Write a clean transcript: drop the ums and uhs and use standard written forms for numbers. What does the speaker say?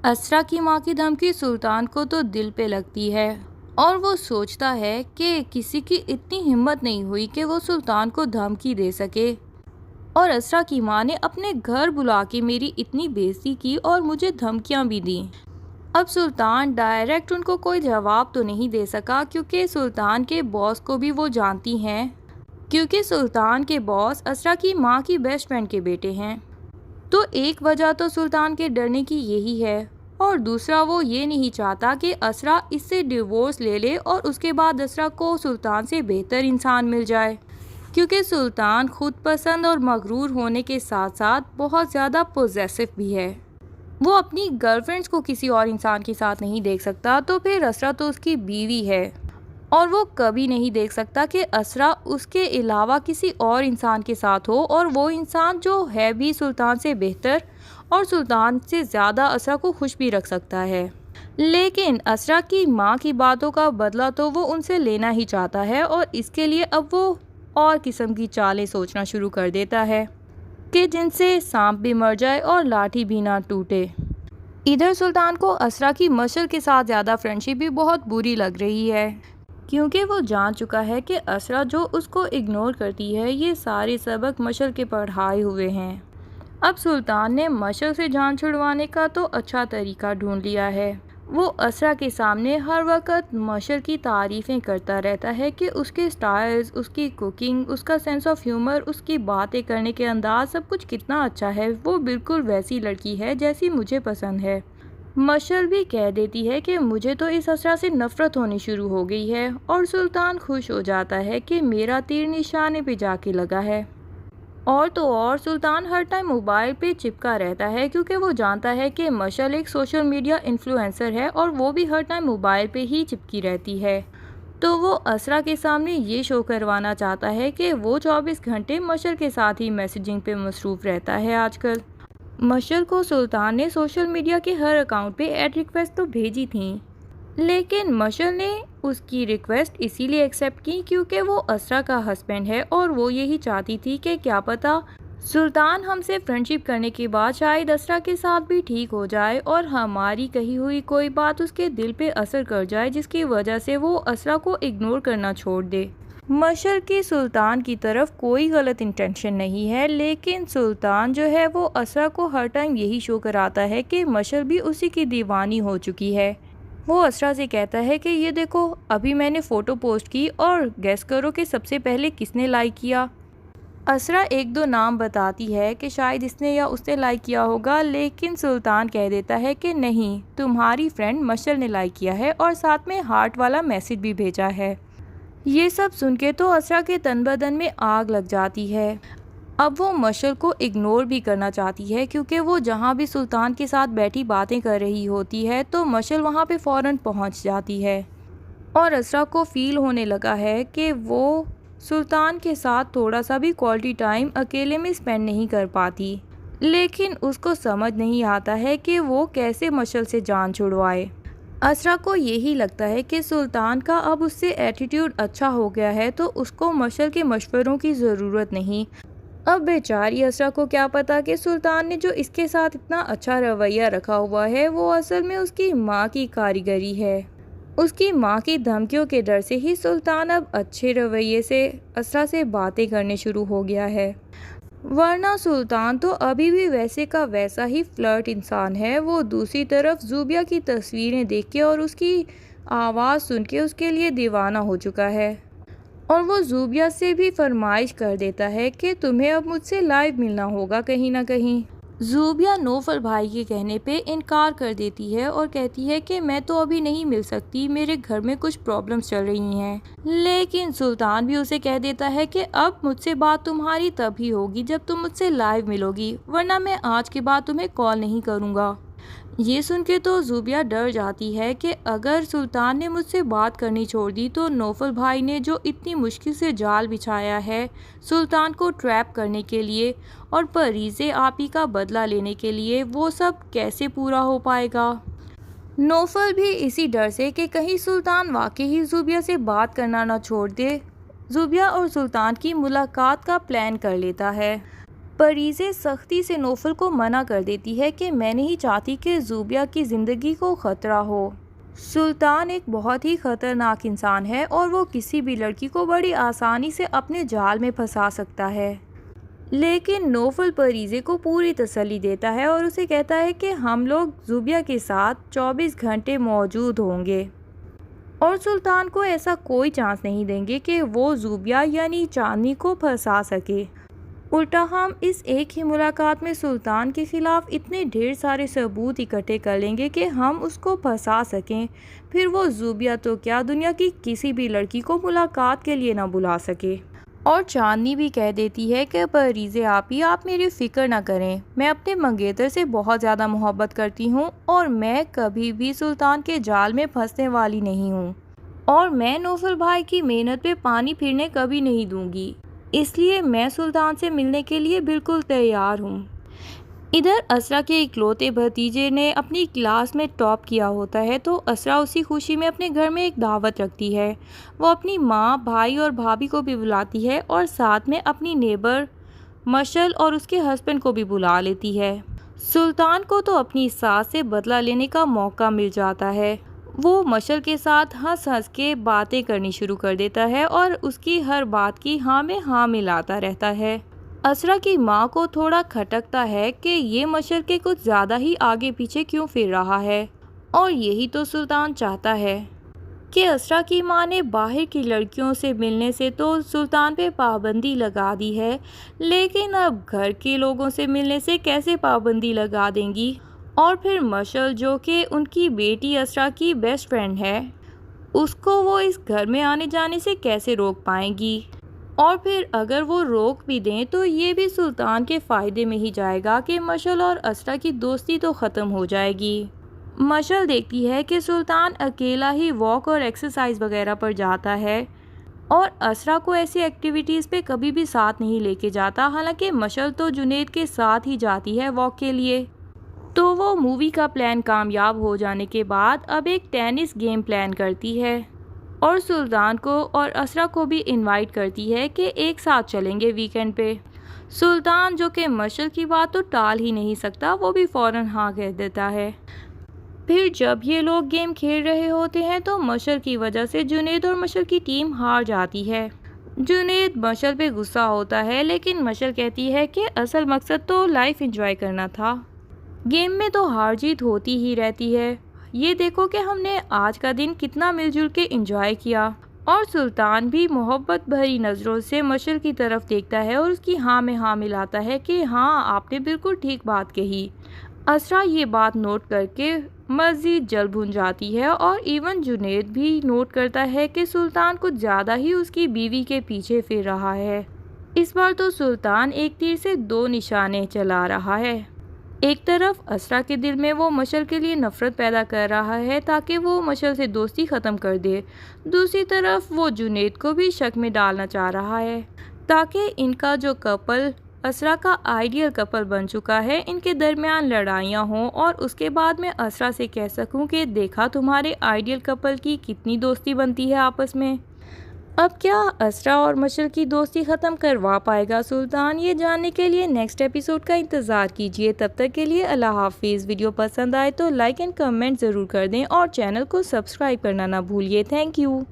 असरा की माँ की धमकी सुल्तान को तो दिल पे लगती है और वो सोचता है कि किसी की इतनी हिम्मत नहीं हुई कि वो सुल्तान को धमकी दे सके। और असरा की माँ ने अपने घर बुला के मेरी इतनी बेइज्जती की और मुझे धमकियाँ भी दी। अब सुल्तान डायरेक्ट उनको कोई जवाब तो नहीं दे सका क्योंकि सुल्तान के बॉस को भी वो जानती हैं, क्योंकि सुल्तान के बॉस असरा की माँ की बेस्ट फ्रेंड के बेटे हैं। तो एक वजह तो सुल्तान के डरने की यही है और दूसरा वो ये नहीं चाहता कि असरा इससे डिवोर्स ले ले और उसके बाद असरा को सुल्तान से बेहतर इंसान मिल जाए, क्योंकि सुल्तान खुद पसंद और मगरूर होने के साथ साथ बहुत ज़्यादा पोजेसिव भी है। वो अपनी गर्लफ्रेंड्स को किसी और इंसान के साथ नहीं देख सकता, तो फिर असरा तो उसकी बीवी है और वो कभी नहीं देख सकता कि असरा उसके अलावा किसी और इंसान के साथ हो, और वो इंसान जो है भी सुल्तान से बेहतर और सुल्तान से ज़्यादा असरा को खुश भी रख सकता है। लेकिन असरा की माँ की बातों का बदला तो वो उनसे लेना ही चाहता है और इसके लिए अब वो और किस्म की चालें सोचना शुरू कर देता है कि जिनसे सांप भी मर जाए और लाठी भी ना टूटे। इधर सुल्तान को असरा की मशल के साथ ज़्यादा फ्रेंडशिप भी बहुत बुरी लग रही है, क्योंकि वो जान चुका है कि असरा जो उसको इग्नोर करती है ये सारे सबक मशल के पढ़ाए हुए हैं। अब सुल्तान ने मशल से जान छुड़वाने का तो अच्छा तरीका ढूंढ लिया है। वो असरा के सामने हर वक्त मशल की तारीफ़ें करता रहता है कि उसके स्टाइल्स, उसकी कुकिंग, उसका सेंस ऑफ ह्यूमर, उसकी बातें करने के अंदाज सब कुछ कितना अच्छा है। वो बिल्कुल वैसी लड़की है जैसी मुझे पसंद है। मशल भी कह देती है कि मुझे तो इस असरा से नफ़रत होनी शुरू हो गई है और सुल्तान खुश हो जाता है कि मेरा तीर निशाने पे जाके लगा है। और तो और सुल्तान हर टाइम मोबाइल पे चिपका रहता है क्योंकि वो जानता है कि मशल एक सोशल मीडिया इन्फ्लुएंसर है और वो भी हर टाइम मोबाइल पे ही चिपकी रहती है। तो वो असरा के सामने ये शो करवाना चाहता है कि वो 24 घंटे मशल के साथ ही मैसेजिंग पे मसरूफ़ रहता है आजकल। मशल को सुल्तान ने सोशल मीडिया के हर अकाउंट पे ऐड रिक्वेस्ट तो भेजी थी, लेकिन मशल ने उसकी रिक्वेस्ट इसीलिए एक्सेप्ट की क्योंकि वो असरा का हस्बैंड है और वो यही चाहती थी कि क्या पता सुल्तान हमसे फ्रेंडशिप करने के बाद शायद असरा के साथ भी ठीक हो जाए और हमारी कही हुई कोई बात उसके दिल पे असर कर जाए जिसकी वजह से वो असरा को इग्नोर करना छोड़ दे। मशल की सुल्तान की तरफ कोई गलत इंटेंशन नहीं है, लेकिन सुल्तान जो है वो असरा को हर टाइम यही शो कराता है कि मशल भी उसी की दीवानी हो चुकी है। वो असरा से कहता है कि ये देखो अभी मैंने फ़ोटो पोस्ट की और गेस करो कि सबसे पहले किसने लाइक किया। असरा एक दो नाम बताती है कि शायद इसने या उसने लाइक किया होगा, लेकिन सुल्तान कह देता है कि नहीं, तुम्हारी फ्रेंड मशल ने लाइक किया है और साथ में हार्ट वाला मैसेज भी भेजा है। ये सब सुन के तो असरा के तन बदन में आग लग जाती है। अब वो मशल को इग्नोर भी करना चाहती है क्योंकि वो जहाँ भी सुल्तान के साथ बैठी बातें कर रही होती है तो मशल वहाँ पे फ़ौरन पहुँच जाती है और असरा को फ़ील होने लगा है कि वो सुल्तान के साथ थोड़ा सा भी क्वालिटी टाइम अकेले में स्पेंड नहीं कर पाती, लेकिन उसको समझ नहीं आता है कि वो कैसे मशल से जान छुड़वाए। असरा को यही लगता है कि सुल्तान का अब उससे एटीट्यूड अच्छा हो गया है तो उसको मशल के मशवरों की ज़रूरत नहीं। अब बेचारी असरा को क्या पता कि सुल्तान ने जो इसके साथ इतना अच्छा रवैया रखा हुआ है वो असल में उसकी माँ की कारीगरी है। उसकी माँ की धमकियों के डर से ही सुल्तान अब अच्छे रवैये से असरा से बातें करने शुरू हो गया है, वरना सुल्तान तो अभी भी वैसे का वैसा ही फ्लर्ट इंसान है। वो दूसरी तरफ ज़ूबिया की तस्वीरें देख के और उसकी आवाज़ सुन के उसके लिए दीवाना हो चुका है और वो ज़ूबिया से भी फरमाइश कर देता है कि तुम्हें अब मुझसे लाइव मिलना होगा कहीं ना कहीं। ज़ूबिया नौफल भाई के कहने पे इनकार कर देती है और कहती है कि मैं तो अभी नहीं मिल सकती, मेरे घर में कुछ प्रॉब्लम्स चल रही हैं। लेकिन सुल्तान भी उसे कह देता है कि अब मुझसे बात तुम्हारी तभी होगी जब तुम मुझसे लाइव मिलोगी, वरना मैं आज के बाद तुम्हें कॉल नहीं करूँगा। ये सुन के तो ज़ूबिया डर जाती है कि अगर सुल्तान ने मुझसे बात करनी छोड़ दी तो नौफल भाई ने जो इतनी मुश्किल से जाल बिछाया है सुल्तान को ट्रैप करने के लिए और परीज़े आपी का बदला लेने के लिए, वो सब कैसे पूरा हो पाएगा। नौफल भी इसी डर से कि कहीं सुल्तान वाकई ही ज़ूबिया से बात करना ना छोड़ दे, ज़ूबिया और सुल्तान की मुलाकात का प्लान कर लेता है। परीज़े सख्ती से नौफल को मना कर देती है कि मैं नहीं चाहती कि ज़ुबिया की ज़िंदगी को ख़तरा हो। सुल्तान एक बहुत ही ख़तरनाक इंसान है और वो किसी भी लड़की को बड़ी आसानी से अपने जाल में फंसा सकता है। लेकिन नौफल परीज़े को पूरी तसल्ली देता है और उसे कहता है कि हम लोग ज़ुबिया के साथ 24 घंटे मौजूद होंगे और सुल्तान को ऐसा कोई चांस नहीं देंगे कि वो ज़ुबिया यानी चांदनी को फंसा सके। उल्टा हम इस एक ही मुलाकात में सुल्तान के ख़िलाफ़ इतने ढेर सारे सबूत इकट्ठे कर लेंगे कि हम उसको फंसा सकें। फिर वो ज़ुबिया तो क्या दुनिया की किसी भी लड़की को मुलाकात के लिए ना बुला सके। और चांदनी भी कह देती है कि परीज़े आप मेरी फ़िक्र ना करें, मैं अपने मंगेतर से बहुत ज़्यादा मोहब्बत करती हूँ और मैं कभी भी सुल्तान के जाल में फंसने वाली नहीं हूँ और मैं नौफल भाई की मेहनत पे पानी फिरने कभी नहीं दूँगी, इसलिए मैं सुल्तान से मिलने के लिए बिल्कुल तैयार हूँ। इधर असरा के इकलौते भतीजे ने अपनी क्लास में टॉप किया होता है तो असरा उसी खुशी में अपने घर में एक दावत रखती है। वो अपनी माँ, भाई और भाभी को भी बुलाती है और साथ में अपनी नेबर मशल और उसके हस्बैंड को भी बुला लेती है। सुल्तान को तो अपनी सास से बदला लेने का मौका मिल जाता है। वो मशल के साथ हंस हंस के बातें करनी शुरू कर देता है और उसकी हर बात की हाँ में हाँ मिलाता रहता है। असरा की माँ को थोड़ा खटकता है कि ये मशल के कुछ ज़्यादा ही आगे पीछे क्यों फिर रहा है और यही तो सुल्तान चाहता है कि असरा की माँ ने बाहर की लड़कियों से मिलने से तो सुल्तान पे पाबंदी लगा दी है, लेकिन अब घर के लोगों से मिलने से कैसे पाबंदी लगा देंगी। और फिर मशल जो कि उनकी बेटी असरा की बेस्ट फ्रेंड है, उसको वो इस घर में आने जाने से कैसे रोक पाएंगी। और फिर अगर वो रोक भी दें तो ये भी सुल्तान के फ़ायदे में ही जाएगा कि मशल और असरा की दोस्ती तो ख़त्म हो जाएगी। मशल देखती है कि सुल्तान अकेला ही वॉक और एक्सरसाइज वगैरह पर जाता है और असरा को ऐसी एक्टिविटीज़ पे कभी भी साथ नहीं लेके जाता। हालांकि मशल तो जुनैद के साथ ही जाती है वॉक के लिए। तो वो मूवी का प्लान कामयाब हो जाने के बाद अब एक टेनिस गेम प्लान करती है और सुल्तान को और असरा को भी इनवाइट करती है कि एक साथ चलेंगे वीकेंड पे। सुल्तान जो कि मशल की बात तो टाल ही नहीं सकता, वो भी फ़ौरन हाँ कह देता है। फिर जब ये लोग गेम खेल रहे होते हैं तो मशल की वजह से जुनैद और मशल की टीम हार जाती है। जुनैद मशल पे गुस्सा होता है, लेकिन मशल कहती है कि असल मकसद तो लाइफ एंजॉय करना था, गेम में तो हार जीत होती ही रहती है, ये देखो कि हमने आज का दिन कितना मिलजुल के एंजॉय किया। और सुल्तान भी मोहब्बत भरी नज़रों से मशल की तरफ देखता है और उसकी हाँ में हाँ मिलाता है कि हाँ आपने बिल्कुल ठीक बात कही। असरा ये बात नोट करके मज़ीद जल भुन जाती है और इवन जुनैद भी नोट करता है कि सुल्तान कुछ ज़्यादा ही उसकी बीवी के पीछे फिर रहा है। इस बार तो सुल्तान एक तीर से दो निशाने चला रहा है। एक तरफ असरा के दिल में वो मशल के लिए नफ़रत पैदा कर रहा है ताकि वो मशल से दोस्ती ख़त्म कर दे, दूसरी तरफ वो जुनैद को भी शक में डालना चाह रहा है ताकि इनका जो कपल असरा का आइडियल कपल बन चुका है, इनके दरमियान लड़ाइयाँ हों और उसके बाद मैं असरा से कह सकूं कि देखा तुम्हारे आइडियल कपल की कितनी दोस्ती बनती है आपस में। अब क्या असरा और मशल की दोस्ती ख़त्म करवा पाएगा सुल्तान, ये जानने के लिए नेक्स्ट एपिसोड का इंतज़ार कीजिए। तब तक के लिए अल्लाह हाफिज़। वीडियो पसंद आए तो लाइक एंड कमेंट ज़रूर कर दें और चैनल को सब्सक्राइब करना ना भूलिए। Thank you.